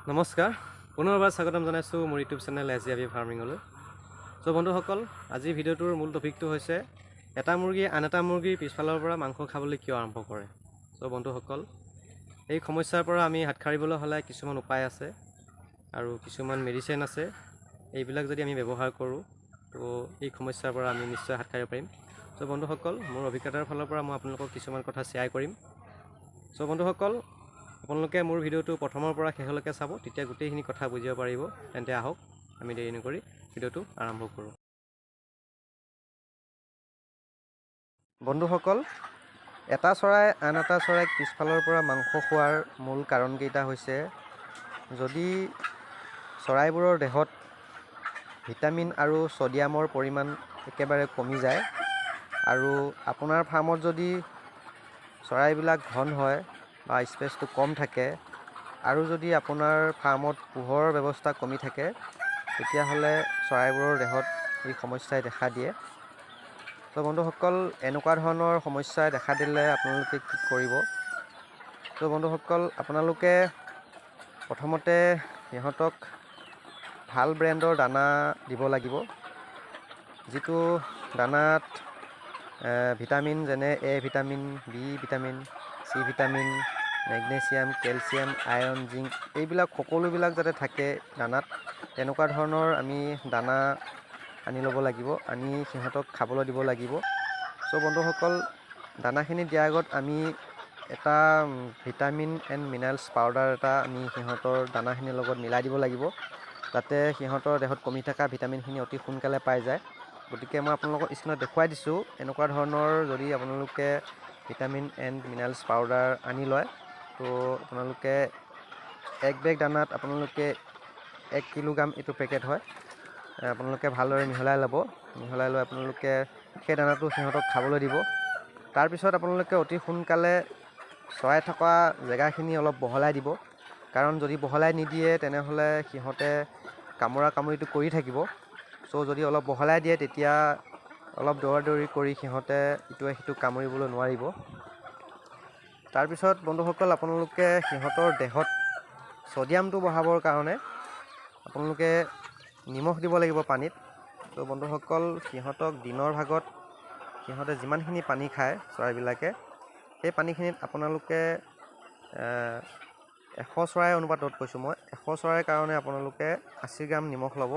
নমস্কাৰ পুনৰবাৰ স্বাগতম জনাইছোঁ মোৰ ইউটিউব চেনেল SJV ফাৰ্মিঙলৈ। বন্ধুসকল, আজিৰ ভিডিঅ'টোৰ মূল টপিকটো হৈছে এটা মুৰ্গী আন এটা মুৰ্গীৰ পিছফালৰ পৰা মাংস খাবলৈ কিয় আৰম্ভ কৰে। বন্ধুসকল, এই সমস্যাৰ পৰা আমি হাত সাৰিবলৈ হ'লে কিছুমান উপায় আছে আৰু কিছুমান মেডিচিন আছে। এইবিলাক যদি আমি ব্যৱহাৰ কৰোঁ তো এই সমস্যাৰ পৰা আমি নিশ্চয় হাত সাৰিব পাৰিম। বন্ধুসকল, মোৰ অভিজ্ঞতাৰ ফালৰ পৰা মই আপোনালোকক কিছুমান কথা শ্বেয়াৰ কৰিম। বন্ধুসকল, আপোনালোকে মোৰ ভিডিঅ'টো প্ৰথমৰ পৰা শেষলৈকে চাব, তেতিয়া গোটেইখিনি কথা বুজিব পাৰিব। তেন্তে আহক আমি দেৰি নকৰি ভিডিঅ'টো আৰম্ভ কৰোঁ। বন্ধুসকল, এটা চৰাই আন এটা চৰাইক পিছফালৰ পৰা মাংস খোৱাৰ মূল কাৰণকেইটা হৈছে, যদি চৰাইবোৰৰ দেহত ভিটামিন আৰু ছ'ডিয়ামৰ পৰিমাণ একেবাৰে কমি যায় আৰু আপোনাৰ ফাৰ্মত যদি চৰাইবিলাক ঘন হয় বা স্পেচটো কম থাকে আৰু যদি আপোনাৰ ফাৰ্মত পোহৰৰ ব্যৱস্থা কমি থাকে, তেতিয়াহ'লে চৰাইবোৰৰ দেহত এই সমস্যাই দেখা দিয়ে। বন্ধুসকল, এনেকুৱা ধৰণৰ সমস্যাই দেখা দিলে আপোনালোকে কি কৰিব? বন্ধুসকল, আপোনালোকে প্ৰথমতে সিহঁতক ভাল ব্ৰেণ্ডৰ দানা দিব লাগিব, যিটো দানাত ভিটামিন যেনে A vitamin, B vitamin, C vitamin, magnesium, calcium, iron, zinc এইবিলাক সকলোবিলাক যাতে থাকে দানাত, তেনেকুৱা ধৰণৰ আমি দানা আনি ল'ব লাগিব, আনি সিহঁতক খাবলৈ দিব লাগিব। বন্ধুসকল, দানাখিনি দিয়াৰ আগত আমি এটা ভিটামিন এণ্ড মিনাৰেলছ পাউডাৰ এটা আমি সিহঁতৰ দানাখিনিৰ লগত মিলাই দিব লাগিব, যাতে সিহঁতৰ দেহত কমি থকা ভিটামিনখিনি অতি সোনকালে পাই যায়। গতিকে মই আপোনালোকক স্ক্ৰীনত দেখুৱাই দিছোঁ, এনেকুৱা ধৰণৰ যদি আপোনালোকে ভিটামিন এণ্ড মিনাৰেলছ পাউডাৰ আনি লয়, তো আপোনালোকে এক বেগ দানাত আপোনালোকে 1 কিলোগ্ৰাম এইটো পেকেট হয়, আপোনালোকে ভালদৰে মিহলাই ল'ব। মিহলাই লৈ আপোনালোকে সেই দানাটো সিহঁতক খাবলৈ দিব। তাৰপিছত আপোনালোকে অতি সোনকালে চৰাই থকা জেগাখিনি অলপ বহলাই দিব, কাৰণ যদি বহলাই নিদিয়ে তেনেহ'লে সিহঁতে কামুৰা কামুৰিটো কৰি থাকিব। যদি অলপ বহলাই দিয়ে, তেতিয়া অলপ দৌৰা দৌৰি কৰি সিহঁতে ইটোৱে সিটোক কামুৰিবলৈ নোৱাৰিব। তাৰপিছত বন্ধুসকল, আপোনালোকে সিহঁতৰ দেহত ছ'ডিয়ামটো বঢ়াবৰ কাৰণে আপোনালোকে নিমখ দিব লাগিব পানীত। বন্ধুসকল, সিহঁতক দিনৰ ভাগত সিহঁতে যিমানখিনি পানী খায় চৰাইবিলাকে, সেই পানীখিনিত আপোনালোকে 100 চৰাই অনুপাতত কৈছোঁ মই, 100 চৰাইৰ কাৰণে আপোনালোকে 80 গ্ৰাম নিমখ ল'ব।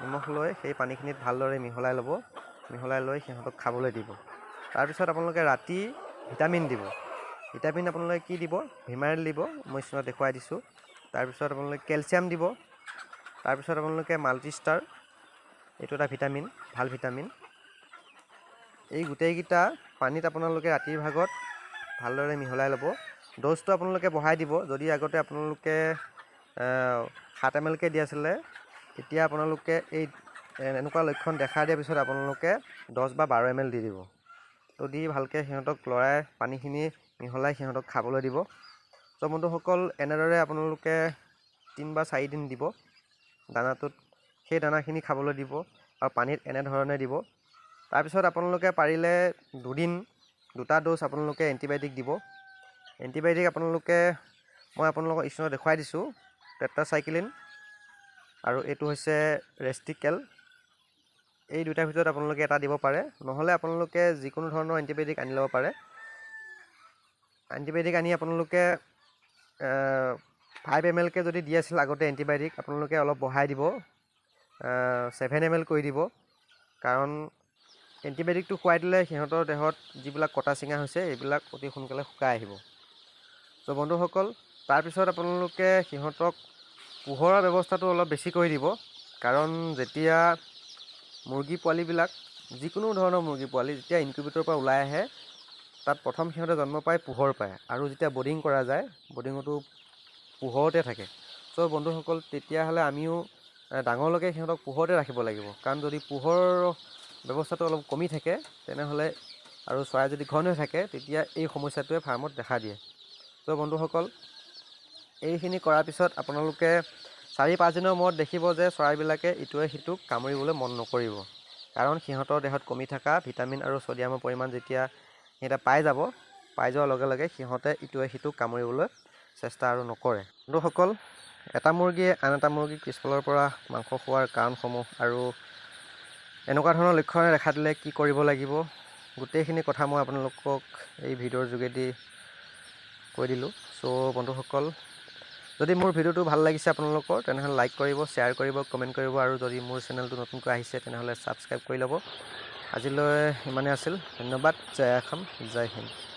নিমখ লৈ সেই পানীখিনিত ভালদৰে মিহলাই ল'ব, মিহলাই লৈ সিহঁতক খাবলৈ দিব। তাৰপিছত আপোনালোকে ৰাতি ভিটামিন দিব। ভিটামিন আপোনালোকে কি দিব? ভিমাৰেল দিব, মই স্ক্ৰীনত দেখুৱাই দিছোঁ। তাৰপিছত আপোনালোকে কেলছিয়াম দিব। তাৰপিছত আপোনালোকে মাল্টিষ্টাৰ, এইটো এটা ভিটামিন, ভাল ভিটামিন। এই গোটেইকেইটা পানীত আপোনালোকে ৰাতিৰ ভাগত ভালদৰে মিহলাই ল'ব। ড'জটো আপোনালোকে বঢ়াই দিব। যদি আগতে আপোনালোকে 7 ml কৈ দি আছিলে, এতিয়া আপোনালোকে এই এনেকুৱা লক্ষণ দেখা দিয়াৰ পিছত আপোনালোকে 10 বা 12 ml দি দিব। দি ভালকৈ সিহঁতক লৰাই পানীখিনি মিহলাই সিহঁতক খাবলৈ দিব। বন্ধুসকল, এনেদৰে আপোনালোকে 3 বা 4 দিন দিব দানাটোত, সেই দানাখিনি খাবলৈ দিব আৰু পানীত এনেধৰণে দিব। তাৰপিছত আপোনালোকে পাৰিলে 2 দিন 2টা ড'জ আপোনালোকে এণ্টিবায়'টিক দিব। এণ্টিবায়'টিক আপোনালোকে মই আপোনালোকক স্ক্ৰীনত দেখুৱাই দিছোঁ, টেট্ৰাচাইক্লিন আৰু এইটো হৈছে ৰেষ্টিকেল। এই দুটাৰ ভিতৰত আপোনালোকে এটা দিব পাৰে, নহ'লে আপোনালোকে যিকোনো ধৰণৰ এণ্টিবায়'টিক আনি ল'ব পাৰে। এণ্টিবায়'টিক আনি আপোনালোকে 5 ml কৈ যদি দি আছিল আগতে এণ্টিবায়'টিক, আপোনালোকে অলপ বঢ়াই দিব, 7 ml কৰি দিব। কাৰণ এণ্টিবায়'টিকটো খুৱাই দিলে সিহঁতৰ দেহত যিবিলাক কটা চিঙা হৈছে এইবিলাক অতি সোনকালে শুকাই আহিব। বন্ধুসকল, তাৰপিছত আপোনালোকে সিহঁতক পোহৰৰ ব্যৱস্থাটো অলপ বেছি কৰি দিব, কাৰণ যেতিয়া মুৰ্গী পোৱালিবিলাক, যিকোনো ধৰণৰ মুৰ্গী পোৱালি যেতিয়া ইনকিউবেটৰৰ পৰা ওলাই আহে, তাত প্ৰথম সিহঁতে জন্ম পায় পোহৰ পায়, আৰু যেতিয়া বৰ্ডিং কৰা যায়, বৰ্ডিঙতো পোহৰতে থাকে। বন্ধুসকল, তেতিয়াহ'লে আমিও ডাঙৰলৈকে সিহঁতক পোহৰতে ৰাখিব লাগিব, কাৰণ যদি পোহৰৰ ব্যৱস্থাটো অলপ কমি থাকে তেনেহ'লে আৰু চৰাই যদি ঘন হৈ থাকে, তেতিয়া এই সমস্যাটোৱে ফাৰ্মত দেখা দিয়ে। বন্ধুসকল, এইখিনি কৰাৰ পিছত আপোনালোকে 4-5 দিনৰ মূৰত দেখিব যে চৰাইবিলাকে ইটোৱে সিটোক কামুৰিবলৈ মন নকৰিব, কাৰণ সিহঁতৰ দেহত কমি থকা ভিটামিন আৰু ছ'ডিয়ামৰ পৰিমাণ যেতিয়া সিহঁতে পাই যোৱাৰ লগে লগে সিহঁতে ইটোৱে সিটোক কামুৰিবলৈ চেষ্টা আৰু নকৰে। বন্ধুসকল, এটা মুৰ্গীয়ে আন এটা মুৰ্গীক পিছফালৰ পৰা মাংস খোৱাৰ কাৰণসমূহ আৰু এনেকুৱা ধৰণৰ লক্ষণে দেখা দিলে কি কৰিব লাগিব, গোটেইখিনি কথা মই আপোনালোকক এই ভিডিঅ'ৰ যোগেদি কৈ দিলোঁ। চ' বন্ধুসকল, যদি মোৰ ভিডিঅ'টো ভাল লাগিছে আপোনালোকৰ, তেনেহ'লে লাইক কৰিব, শ্বেয়াৰ কৰিব, কমেণ্ট কৰিব, আৰু যদি মোৰ চেনেলটো নতুনকৈ আহিছে তেনেহ'লে ছাবস্ক্ৰাইব কৰি ল'ব। আজিলৈ ইমানেই আছিল। ধন্যবাদ। জয় অসম, জয় হিন্দ।